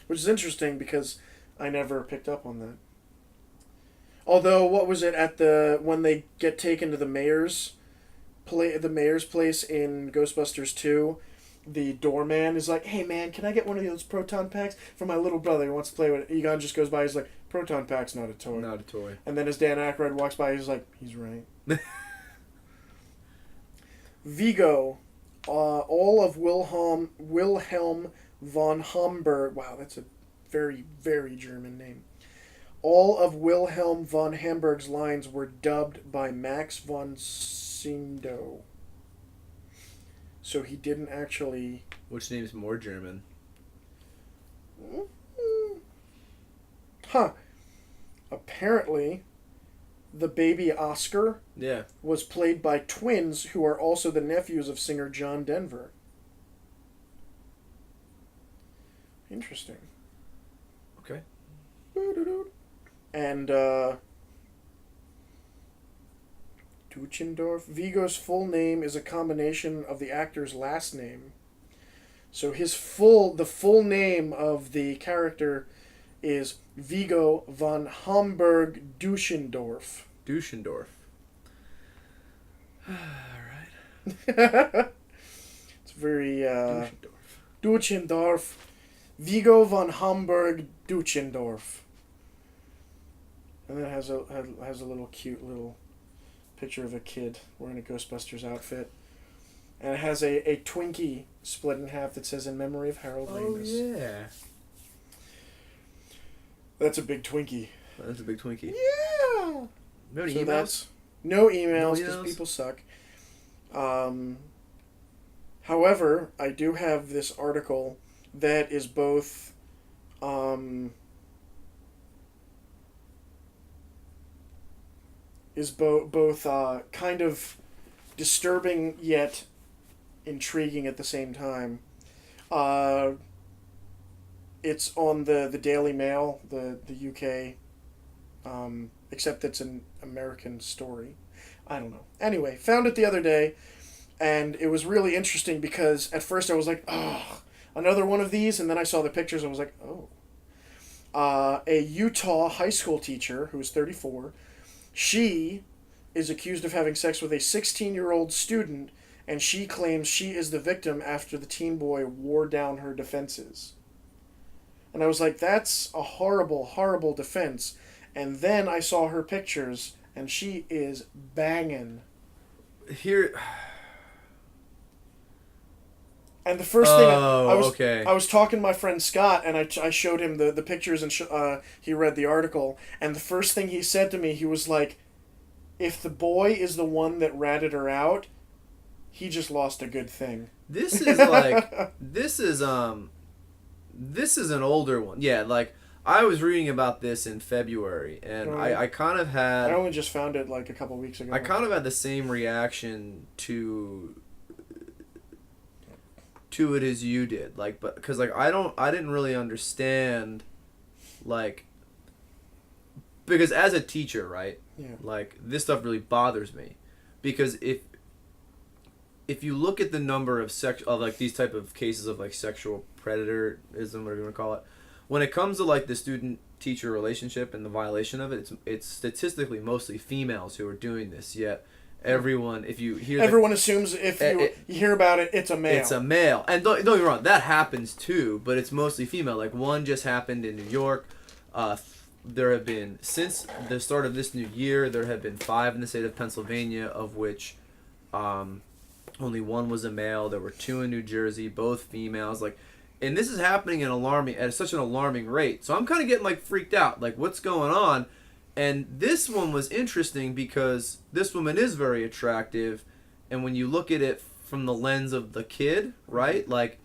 Which is interesting because I never picked up on that. Although, what was it when they get taken to the mayor's place in Ghostbusters 2, the doorman is like, hey man, can I get one of those proton packs for my little brother who wants to play with it? Egon just goes by, he's like, proton pack's not a toy. Not a toy. And then as Dan Aykroyd walks by, he's like, he's right. Vigo, all of Wilhelm von Hamburg. Wow, that's a very, very German name. All of Wilhelm von Hamburg's lines were dubbed by Max von Sydow. So he didn't actually... Which name's more German? Huh. Apparently, the baby Oscar was played by twins who are also the nephews of singer John Denver. Interesting. Okay. And, Duchendorf. Vigo's full name is a combination of the actor's last name. So the full name of the character is Vigo von Hamburg Duchendorf. Duchendorf. Alright. It's very, Duchendorf. Vigo von Hamburg Duchendorf. And then it has a little cute little picture of a kid wearing a Ghostbusters outfit. And it has a Twinkie split in half that says, in memory of Harold Ramis. Oh, yeah. That's a big Twinkie. That's a big Twinkie. Yeah! No So emails? that's... No emails, because No emails? people suck. However, I do have this article that is both... both kind of disturbing yet intriguing at the same time. It's on the Daily Mail, the UK, except it's an American story. I don't know. Anyway, found it the other day, and it was really interesting because at first I was like, oh, another one of these, and then I saw the pictures and I was like, oh. A Utah high school teacher who is 34, she is accused of having sex with a 16-year-old student, and she claims she is the victim after the teen boy wore down her defenses. And I was like, that's a horrible, horrible defense. And then I saw her pictures, and she is banging. Here... And the first thing okay. I was talking to my friend Scott, and I showed him the pictures, and he read the article. And the first thing he said to me, he was like, if the boy is the one that ratted her out, he just lost a good thing. This is like... this is an older one. Yeah, like, I was reading about this in February, and I kind of had... I only just found it like a couple weeks ago. I kind of had the same reaction to it as you did, like, but because like I didn't really understand, like, because as a teacher, right? Yeah. Like, this stuff really bothers me, because if you look at the number of like these type of cases of like sexual predatorism, whatever you want to call it, when it comes to like the student-teacher relationship and the violation of it, it's statistically mostly females who are doing this. Yet everyone, if you hear everyone assumes if you hear about it, it's a male. It's a male. And don't get me wrong, that happens too, but it's mostly female. Like, one just happened in New York. There have been, since the start of this new year, there have been 5 in the state of Pennsylvania, of which only 1 was a male. There were 2 in New Jersey, both females. Like, and this is happening at such an alarming rate. So I'm kind of getting like freaked out. Like, what's going on? And this one was interesting because this woman is very attractive, and when you look at it from the lens of the kid, right? Like,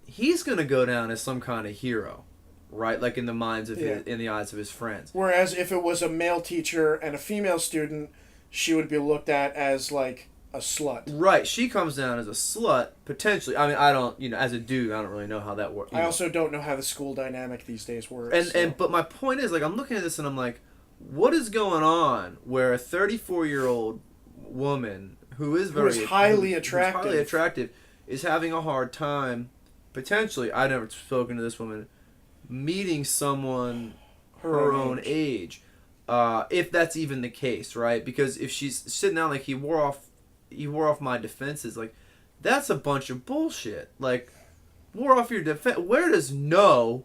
he's going to go down as some kind of hero. right? Like in the minds of in the eyes of his friends. Whereas if it was a male teacher and a female student, she would be looked at as like a slut. Right. She comes down as a slut, potentially. I mean, I don't, as a dude, I don't really know how that works. I also don't know how the school dynamic these days works. But my point is, like, I'm looking at this and I'm like, what is going on where a 34-year-old woman who is highly attractive is having a hard time, potentially, I've never spoken to this woman, meeting someone her own age. If that's even the case, right? Because if she's sitting down like he wore off my defenses, like that's a bunch of bullshit. Like, wore off your defense. Where does no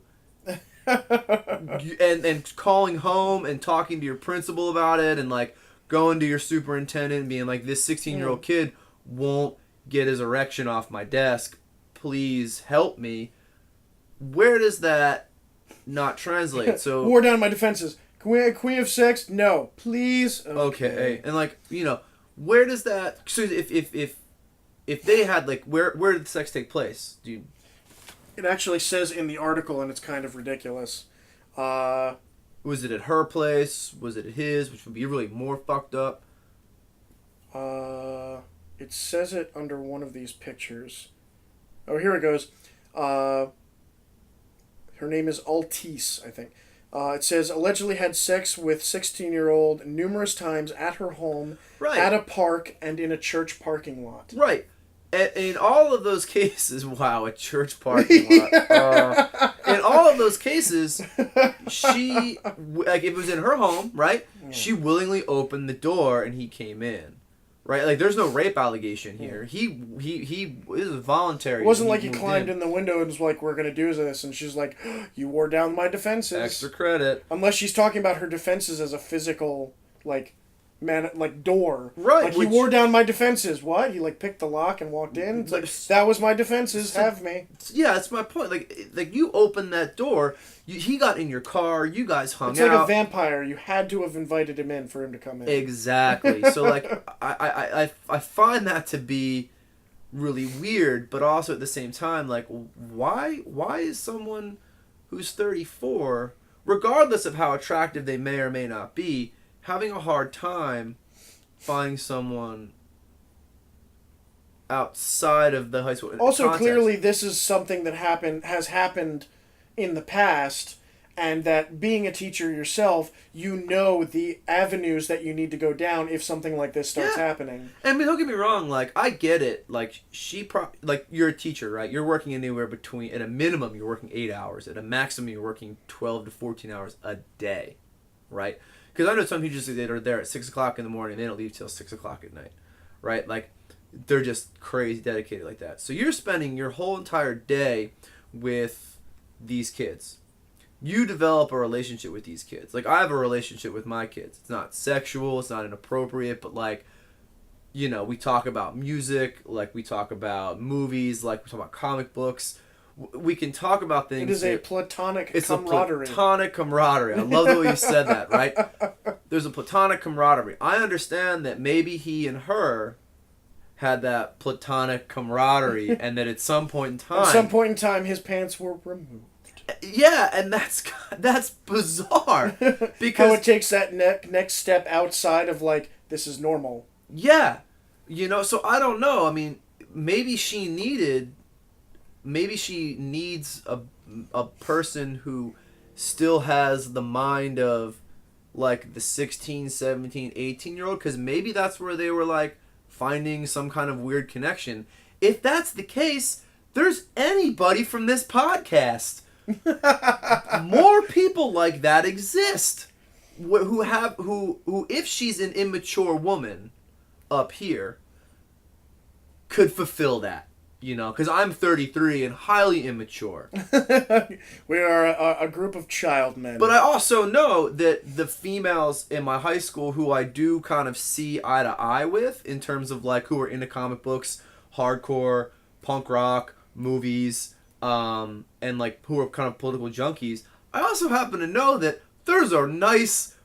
and calling home and talking to your principal about it and like going to your superintendent and being like, this 16-year-old kid won't get his erection off my desk. Please help me. Where does that not translate? So wore down my defenses. Can we have sex? No, please. Okay. And like, where does that? So if they had like, where did the sex take place? It actually says in the article, and it's kind of ridiculous. Was it at her place? Was it at his? Which would be really more fucked up. It says it under one of these pictures. Oh, here it goes. Her name is Altice, I think. It says, allegedly had sex with 16-year-old numerous times at her home, at a park, and in a church parking lot. Right. And in all of those cases, wow, a church parking lot. In all of those cases, she, like, if it was in her home, right, she willingly opened the door and he came in. Right, like there's no rape allegation here. He it was voluntary. It wasn't like he climbed in the window and was like, "We're gonna do this," and she's like, "You wore down my defenses." Extra credit. Unless she's talking about her defenses as a physical, like door. Right. Like he wore down my defenses. What? He like picked the lock and walked in. It's like that was my defenses. Have me. Yeah, that's my point. Like you opened that door. He got in your car. You guys hung out. It's like a vampire. You had to have invited him in for him to come in. Exactly. So like I find that to be really weird, but also at the same time, like why is someone who's 34, regardless of how attractive they may or may not be, having a hard time finding someone outside of the high school also context? Clearly this is something that has happened in the past, and that being a teacher yourself, you know the avenues that you need to go down if something like this starts happening. And I mean, don't get me wrong, like I get it, like like you're a teacher, right? You're working anywhere between, at a minimum you're working 8 hours, at a maximum you're working 12 to 14 hours a day, right? Because I know some teachers that are there at 6 o'clock in the morning, they don't leave till 6 o'clock at night, right? Like, they're just crazy dedicated like that. So you're spending your whole entire day with these kids. You develop a relationship with these kids. Like, I have a relationship with my kids. It's not sexual, it's not inappropriate, but like, we talk about music, like we talk about movies, like we talk about comic books. We can talk about things. It is a platonic camaraderie. It's a platonic camaraderie. I love the way you said that, right? There's a platonic camaraderie. I understand that maybe he and her had that platonic camaraderie and that at some point in time... his pants were removed. Yeah, and that's bizarre. Because how it takes that next step outside of, like, this is normal. Yeah. So I don't know. I mean, maybe she needs a person who still has the mind of like the 16, 17, 18-year-old, because maybe that's where they were like finding some kind of weird connection. If that's the case, there's anybody from this podcast. More people like that exist who if she's an immature woman up here could fulfill that. Because I'm 33 and highly immature. We are a group of child men. But I also know that the females in my high school who I do kind of see eye to eye with in terms of like who are into comic books, hardcore, punk rock, movies, and like who are kind of political junkies, I also happen to know that there's a nice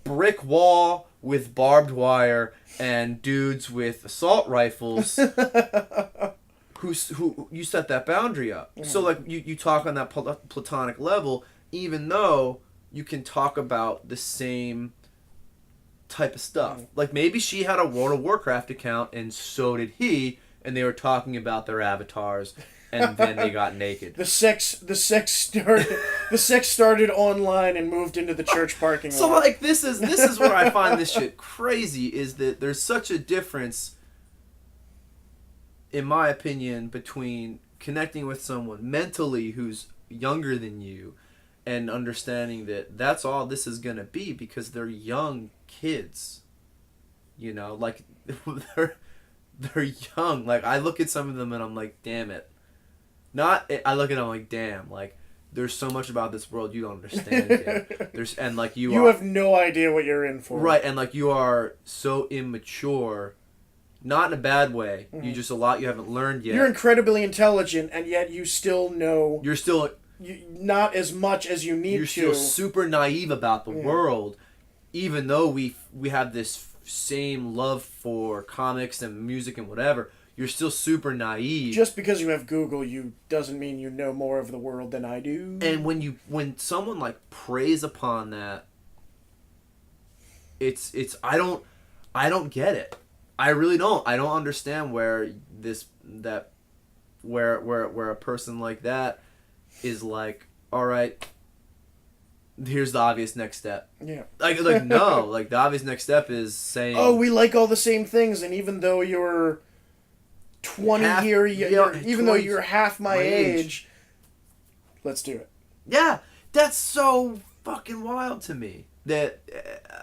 brick wall with barbed wire and dudes with assault rifles who you set that boundary up. So like you talk on that platonic level, even though you can talk about the same type of stuff. Like maybe she had a World of Warcraft account and so did he, and they were talking about their avatars, and then they got naked. The sex started online and moved into the church parking lot. So like this is where I find this shit crazy, is that there's such a difference, in my opinion, between connecting with someone mentally who's younger than you and understanding that that's all this is going to be because they're young kids. You know, like they're young. Like I look at some of them and I'm like, damn it. I look at them like, damn, like there's so much about this world you don't understand, kid. And like you have no idea what you're in for. Right, and like you are so immature, not in a bad way. Mm-hmm. You just a lot you haven't learned yet. You're incredibly intelligent, and yet you still know. You're still not as much as you need to. You're still super naive about the world, even though we have this same love for comics and music and whatever. You're still super naive. Just because you have Google, doesn't mean you know more of the world than I do. And when someone like preys upon that, it's I don't get it. I really don't. I don't understand where a person like that is like, all right, here's the obvious next step. Yeah. Like no, like the obvious next step is saying, oh, we like all the same things, and even though you're 20 even though you're half my age, let's do it. Yeah, that's so fucking wild to me. That,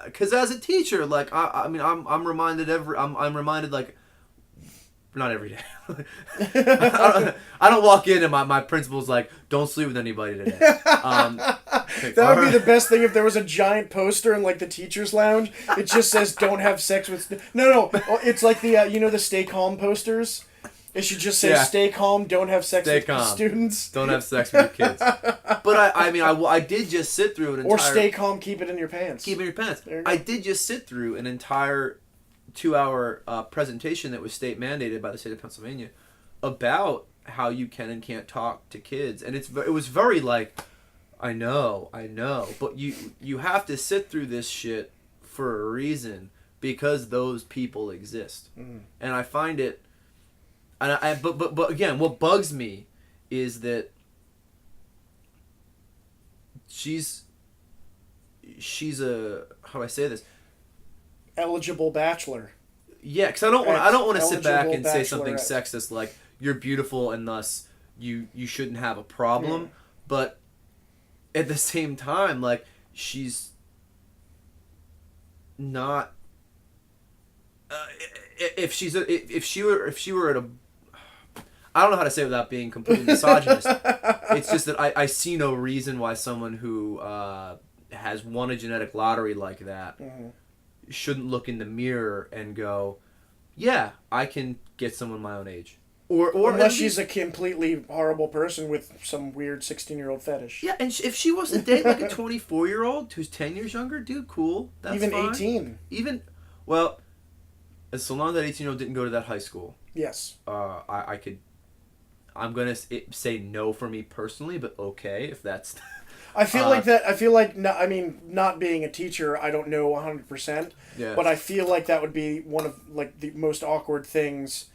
because as a teacher, like I mean, I'm reminded I'm reminded like, not every day. I don't walk in and my principal's like, don't sleep with anybody today. That would be the best thing if there was a giant poster in like the teacher's lounge. It just says, don't have sex with... No. It's like the, the stay calm posters. It should just say, stay calm, don't have sex with students. Don't have sex with your kids. But I did just sit through an entire... Or stay calm, keep it in your pants. Keep it in your pants. I did just sit through an entire 2-hour presentation that was state mandated by the state of Pennsylvania about how you can and can't talk to kids. And it was very like, I know, but you have to sit through this shit for a reason because those people exist. Mm. And I find it... But again, what bugs me is that she's a, how do I say this? Eligible bachelor. Yeah, because I don't want to sit back and say something sexist like you're beautiful and thus you shouldn't have a problem. Yeah. But at the same time, like she's not. If she were at a, I don't know how to say it without being completely misogynist. It's just that I see no reason why someone who has won a genetic lottery like that shouldn't look in the mirror and go, yeah, I can get someone my own age. Or unless she's a completely horrible person with some weird 16-year-old fetish. Yeah, and if she wants to date like a 24-year-old who's 10 years younger, dude, cool. That's even fine. 18. Well, as so long as that 18-year-old didn't go to that high school. Yes. I'm gonna say no for me personally, but okay if that's. I feel like not being a teacher, I don't know 100%. Yeah. But I feel like that would be one of like the most awkward things.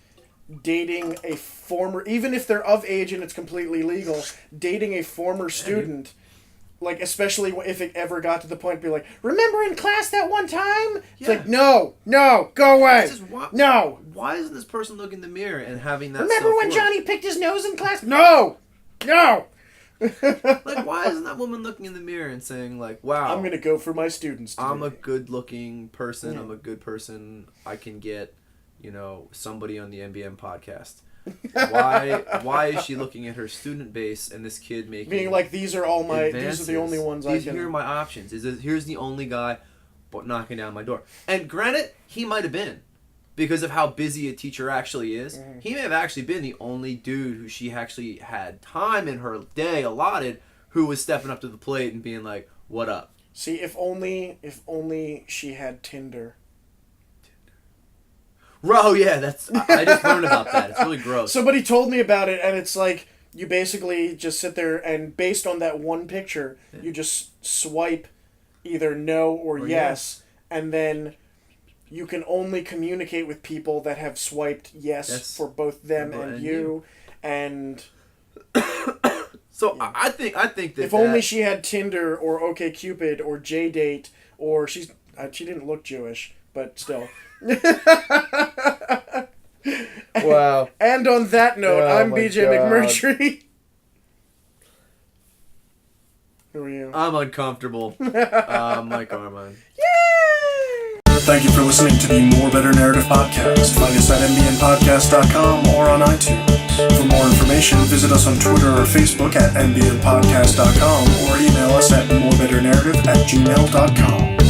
Dating a former, even if they're of age and it's completely legal, dating a former student, like especially if it ever got to the point, be like, remember in class that one time? It's like, no, go away. No. Why isn't this person looking in the mirror and having that? Remember when Johnny picked his nose in class? No. Like, why isn't that woman looking in the mirror and saying like, wow, I'm gonna go for my students today. I'm a good looking person. Yeah. I'm a good person. I can get, somebody on the NBM podcast. Why is she looking at her student base and this kid being like, these are the only ones I can... Here are my options. Here's the only guy knocking down my door. And granted, he might have been. Because of how busy a teacher actually is. Mm-hmm. He may have actually been the only dude who she actually had time in her day allotted who was stepping up to the plate and being like, what up? See, if only she had Tinder. Oh yeah, I just learned about that. It's really gross. Somebody told me about it, and it's like, You basically just sit there and based on that one picture, you just swipe either no or yes, and then you can only communicate with people that have swiped yes for both them and you. And so I think that if only she had Tinder or OkCupid or JDate or she didn't look Jewish, but still. Wow. And on that note, I'm BJ McMurtry. Who are you? I'm uncomfortable. Mike Armine. Yay! Thank you for listening to the More Better Narrative podcast. Find us at mbnpodcast.com or on iTunes. For more information, visit us on Twitter or Facebook at mbnpodcast.com or email us at morebetternarrative@gmail.com.